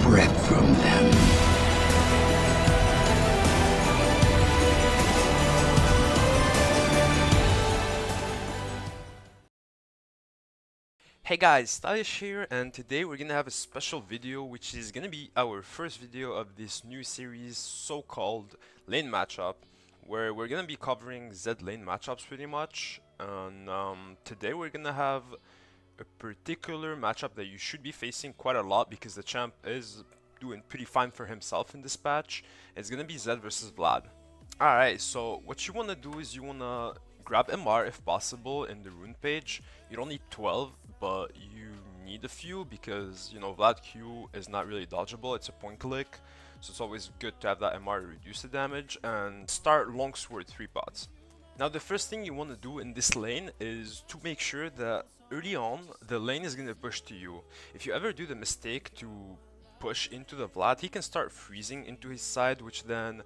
prep from them. Hey guys, Stylish here, and today we're gonna have a special video which is gonna be our first video of this new series so-called lane matchup, where we're gonna be covering Z lane matchups pretty much. And today we're gonna have a particular matchup that you should be facing quite a lot because the champ is doing pretty fine for himself in this patch. It's gonna be Z versus Vlad. Alright, so what you wanna do is you wanna grab MR if possible in the rune page. You don't need 12, but you need a few because, you know, Vlad Q is not really dodgeable, it's a point click. So it's always good to have that MR to reduce the damage, and start longsword 3 pots. Now the first thing you want to do in this lane is to make sure that early on the lane is going to push to you. If you ever do the mistake to push into the Vlad, he can start freezing into his side, which then,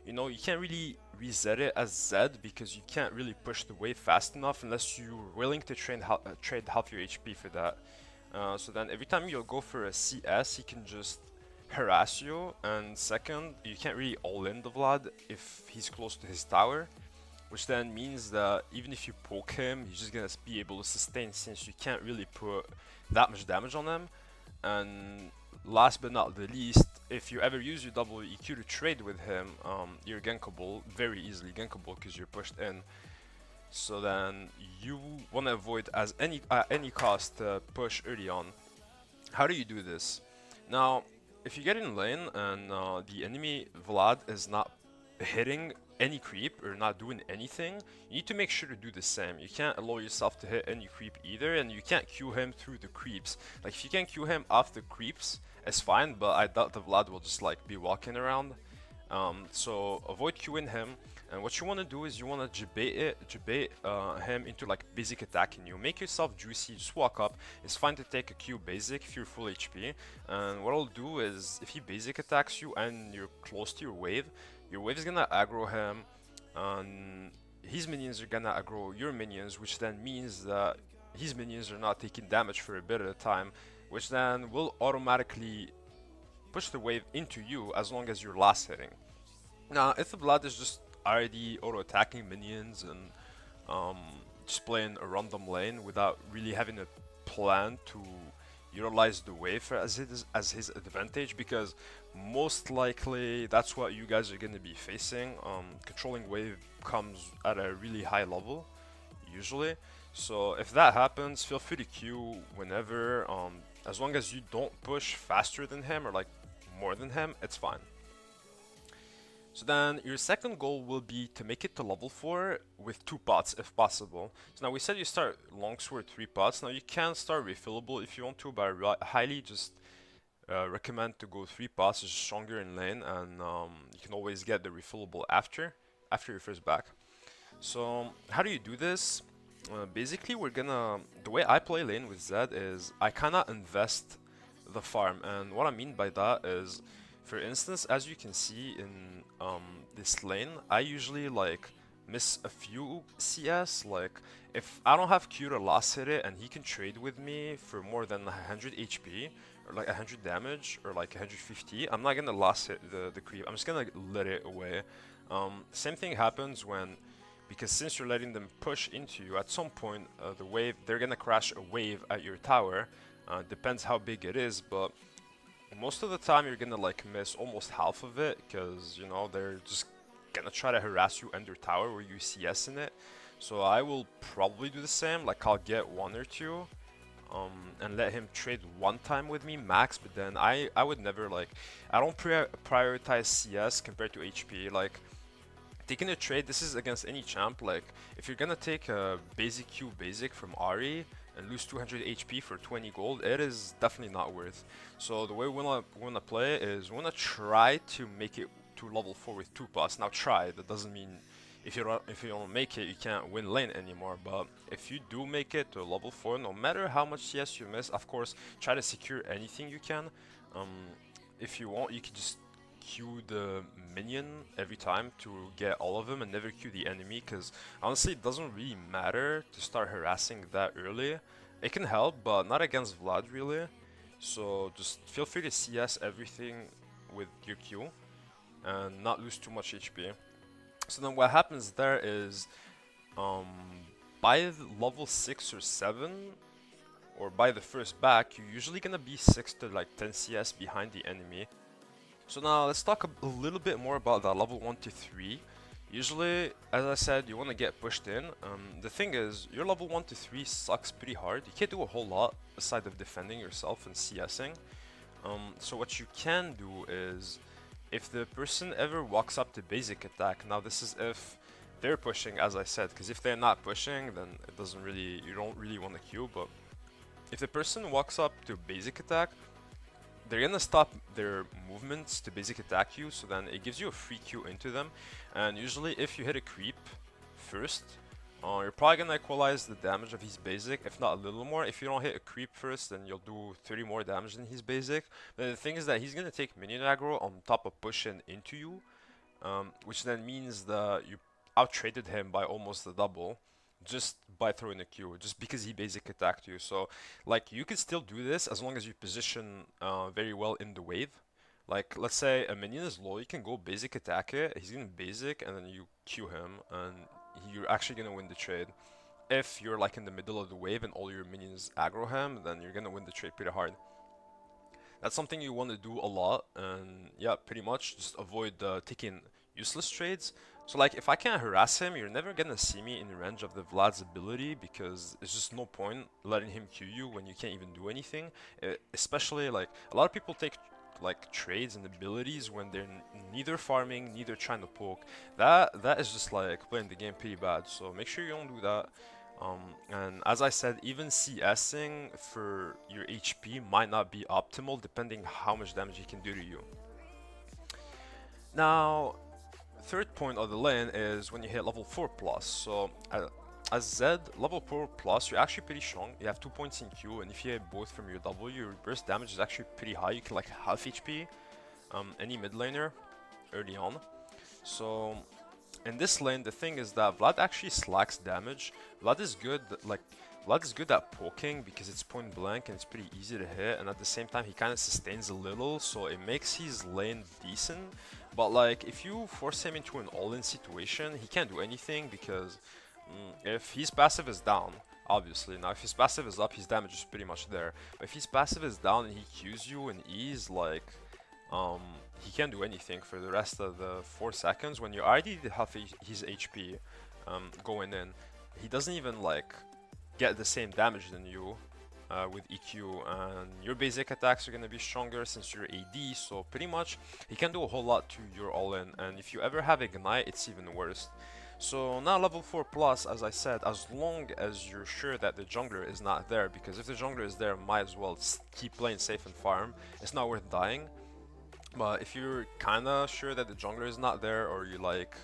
you know, you can't really reset it as Z because you can't really push the wave fast enough unless you're willing to trade half your HP for that. So then every time you'll go for a CS, he can just harass you, and second, you can't really all-in the Vlad if he's close to his tower, which then means that even if you poke him, he's just gonna be able to sustain since you can't really put that much damage on him. And last but not the least, if you ever use your double EQ to trade with him, you're gankable, very easily gankable because you're pushed in. So then you want to avoid at any cost push early on. How do you do this? Now, if you get in lane and the enemy Vlad is not hitting any creep or not doing anything, you need to make sure to do the same. You can't allow yourself to hit any creep either, and you can't Q him through the creeps. Like if you can Q him off the creeps, it's fine, but I doubt the Vlad will just like be walking around. So avoid Qing him, and what you want to do is you want to jebait him into like basic attacking you. Make yourself juicy, just walk up. It's fine to take a Q basic if you're full HP, and what I'll do is if he basic attacks you and you're close to your wave is gonna aggro him, and his minions are gonna aggro your minions, which then means that his minions are not taking damage for a bit at a time, which then will automatically push the wave into you as long as you're last hitting. Now, if the Vlad is just already auto-attacking minions and just playing a random lane without really having a plan to utilize the wave as his advantage, because most likely that's what you guys are going to be facing. Controlling wave comes at a really high level usually, so if that happens, feel free to Q whenever, as long as you don't push faster than him or like more than him, it's fine. So then your second goal will be to make it to level 4 with 2 pots if possible. So now we said you start longsword 3 pots. Now you can start refillable if you want to, but I highly just recommend to go 3 pots. It's stronger in lane, and you can always get the refillable after your first back. So how do you do this? Basically, the way I play lane with Zed is I kinda invest the farm, and what I mean by that is, for instance, as you can see in this lane, I usually like miss a few CS. Like if I don't have Q to last hit it and he can trade with me for more than 100 HP or like 100 damage or like 150, I'm not gonna last hit the creep. I'm just gonna let it away. Same thing happens because since you're letting them push into you, at some point they're gonna crash a wave at your tower. Depends how big it is, but most of the time you're gonna like miss almost half of it because, you know, they're just gonna try to harass you under tower where you CS in it. So I will probably do the same, like I'll get 1 or 2 and let him trade 1 time with me max, but then I would never, like, I don't prioritize CS compared to HP. Like taking a trade, this is against any champ. Like if you're gonna take a basic Q basic from Ari and lose 200 HP for 20 gold, it is definitely not worth. So the way we wanna play is we wanna try to make it to level 4 with 2 pots. Now try, that doesn't mean if you don't make it, you can't win lane anymore. But if you do make it to level 4, no matter how much CS you miss, of course, try to secure anything you can. If you want, you can just Q the minion every time to get all of them and never Q the enemy, because honestly it doesn't really matter to start harassing that early. It can help, but not against Vlad really, So just feel free to CS everything with your Q and not lose too much HP. So then what happens there is um, by level 6 or 7 or by the first back, you're usually gonna be 6 to like 10 CS behind the enemy. So now let's talk a little bit more about that level 1 to 3. Usually, as I said, you want to get pushed in. The thing is, your level 1 to 3 sucks pretty hard. You can't do a whole lot aside of defending yourself and CSing. So what you can do is, if the person ever walks up to basic attack, now this is if they're pushing, as I said, because if they're not pushing, then it doesn't really, you don't really want to queue, but if the person walks up to basic attack, they're gonna stop their movements to basic attack you, so then it gives you a free Q into them. And usually if you hit a creep first, you're probably gonna equalize the damage of his basic, if not a little more. If you don't hit a creep first, then you'll do 30 more damage than his basic. But the thing is that he's gonna take minion aggro on top of pushing into you, which then means that you out-traded him by almost the double just by throwing a Q, just because he basic attacked you. So like you can still do this as long as you position very well in the wave. Like let's say a minion is low, you can go basic attack it, he's gonna basic and then you Q him and you're actually gonna win the trade. If you're like in the middle of the wave and all your minions aggro him, then you're gonna win the trade pretty hard. That's something you want to do a lot, and yeah, pretty much just avoid taking useless trades. So like if I can't harass him, you're never gonna see me in range of the Vlad's ability because it's just no point letting him Q you when you can't even do anything. Especially like a lot of people take like trades and abilities when they're neither farming, neither trying to poke. That is just like playing the game pretty bad. So make sure you don't do that. And as I said, even CSing for your HP might not be optimal depending how much damage he can do to you. Now, third point of the lane is when you hit level 4 plus. So as Zed, level 4 plus, you're actually pretty strong. You have 2 points in Q, and if you hit both from your W, your burst damage is actually pretty high. You can like half HP any mid laner early on. So in this lane, the thing is that Vlad actually slacks damage. Vlad is good at poking because it's point blank and it's pretty easy to hit, and at the same time he kind of sustains a little, so it makes his lane decent. But like if you force him into an all-in situation, he can't do anything because if his passive is down, obviously. Now if his passive is up, his damage is pretty much there. But if his passive is down and he Qs you and E's, like he can't do anything for the rest of the 4 seconds. When you already have his HP going in, he doesn't even like get the same damage than you with EQ, and your basic attacks are gonna be stronger since you're AD, so pretty much he can do a whole lot to your all-in, and if you ever have Ignite, it's even worse. So now level 4 plus, as I said, as long as you're sure that the jungler is not there, because if the jungler is there, might as well keep playing safe and farm. It's not worth dying. But if you're kinda sure that the jungler is not there, or you like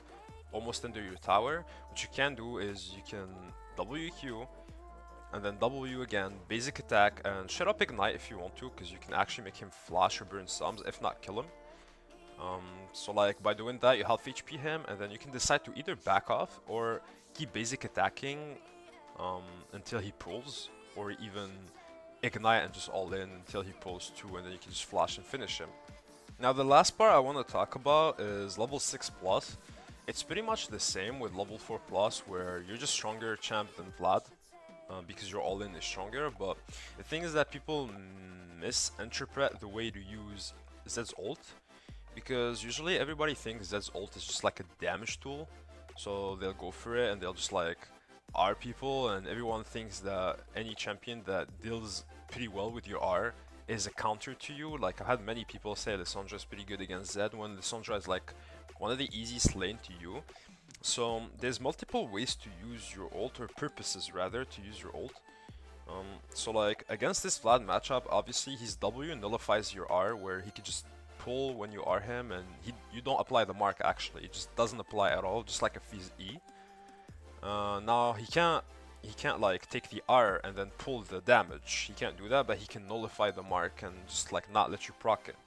almost under your tower, what you can do is you can WQ and then W again, basic attack, and shut up Ignite if you want to, because you can actually make him flash or burn sums, if not kill him. So like by doing that, you half HP him, and then you can decide to either back off or keep basic attacking until he pulls, or even Ignite and just all in until he pulls too, and then you can just flash and finish him. Now the last part I want to talk about is level 6 plus. It's pretty much the same with level 4 plus, where you're just stronger champ than Vlad because your all-in is stronger, but the thing is that people misinterpret the way to use Zed's ult, because usually everybody thinks Zed's ult is just like a damage tool, so they'll go for it and they'll just like R people, and everyone thinks that any champion that deals pretty well with your R is a counter to you. Like I've had many people say Lissandra is pretty good against Zed when Lissandra is like one of the easiest lane to you. So there's multiple ways to use your ult, or purposes rather, to use your ult. So like against this Vlad matchup, obviously his W nullifies your R, where he can just pull when you R him, and you don't apply the mark actually. It just doesn't apply at all, just like a his E. Now he can't like take the R and then pull the damage. He can't do that, but he can nullify the mark and just like not let you proc it.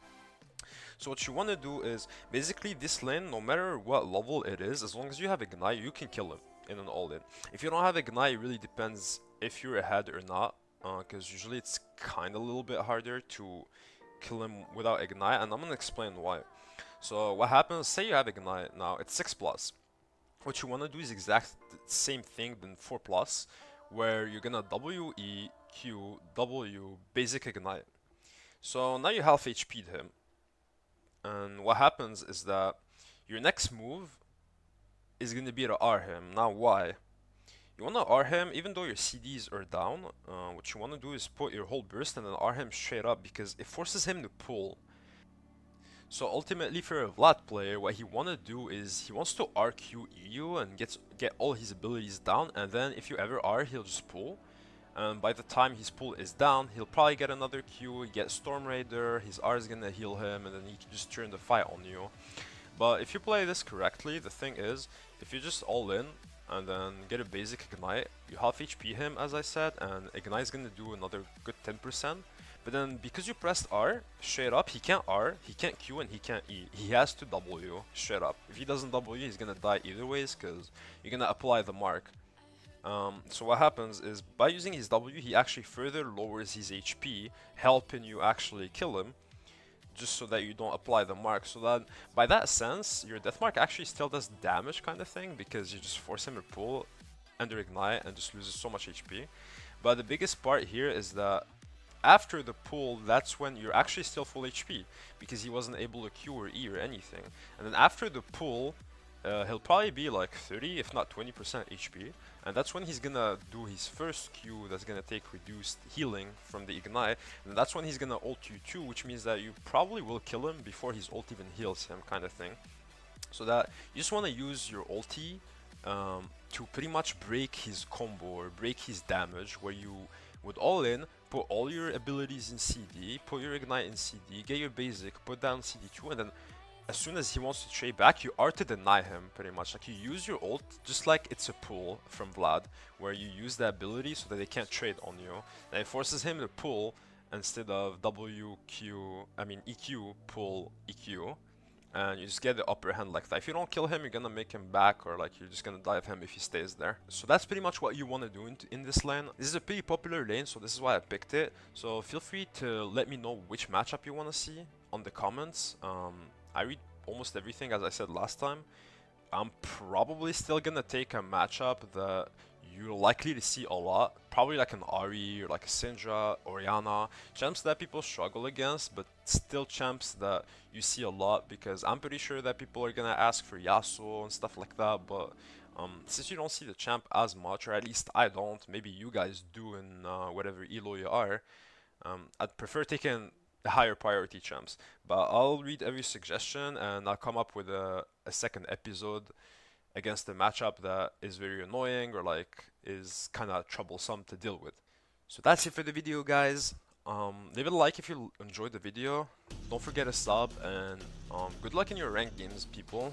So what you want to do is basically this lane, no matter what level it is, as long as you have Ignite, you can kill him in an all-in. If you don't have Ignite, it really depends if you're ahead or not. because usually it's kind of a little bit harder to kill him without Ignite, and I'm gonna explain why. So what happens, say you have Ignite now, it's 6 plus. What you want to do is exact same thing than 4 plus, where you're gonna W, E, Q, W, basic Ignite. So now you half HP'd him, and what happens is that your next move is gonna be to R him. Now why? You wanna R him even though your CDs are down. What you wanna do is put your whole burst and then R him straight up because it forces him to pull. So ultimately for a Vlad player, what he wanna do is he wants to RQ EU and get all his abilities down, and then if you ever R, he'll just pull. And by the time his pull is down, he'll probably get another Q, get Storm Raider, his R is gonna heal him, and then he can just turn the fight on you. But if you play this correctly, the thing is, if you just all in and then get a basic Ignite, you half HP him as I said, and Ignite's gonna do another good 10%. But then because you pressed R, straight up, he can't R, he can't Q, and he can't E. He has to W, straight up. If he doesn't W, he's gonna die either ways, because you're gonna apply the mark. So what happens is, by using his W, he actually further lowers his HP, helping you actually kill him, just so that you don't apply the mark. So that, by that sense, your death mark actually still does damage kind of thing, because you just force him to pull under Ignite and just loses so much HP. But the biggest part here is that after the pull, that's when you're actually still full HP, because he wasn't able to Q or E or anything. And then after the pull, he'll probably be like 30, if not 20% HP, and that's when he's gonna do his first Q that's gonna take reduced healing from the Ignite, and that's when he's gonna ult you too, which means that you probably will kill him before his ult even heals him, kind of thing. So that you just want to use your ulti to pretty much break his combo or break his damage, where you would all in, put all your abilities in CD, put your Ignite in CD, get your basic, put down CD2, and then as soon as he wants to trade back, you are to deny him, pretty much. Like, you use your ult just like it's a pull from Vlad, where you use the ability so that they can't trade on you. And it forces him to pull instead of EQ, pull EQ. And you just get the upper hand like that. If you don't kill him, you're gonna make him back, or like you're just gonna dive him if he stays there. So that's pretty much what you want to do in this lane. This is a pretty popular lane, so this is why I picked it. So feel free to let me know which matchup you want to see on the comments. I read almost everything, as I said last time. I'm probably still gonna take a matchup that you're likely to see a lot. Probably like an Ahri or like a Syndra, Orianna. Champs that people struggle against, but still champs that you see a lot, because I'm pretty sure that people are gonna ask for Yasuo and stuff like that, but since you don't see the champ as much, or at least I don't, maybe you guys do in whatever elo you are, I'd prefer taking higher priority champs. But I'll read every suggestion and I'll come up with a second episode against a matchup that is very annoying or like is kind of troublesome to deal with. So that's it for the video, guys. Leave it a like if you enjoyed the video. Don't forget to sub, and good luck in your ranked games, people.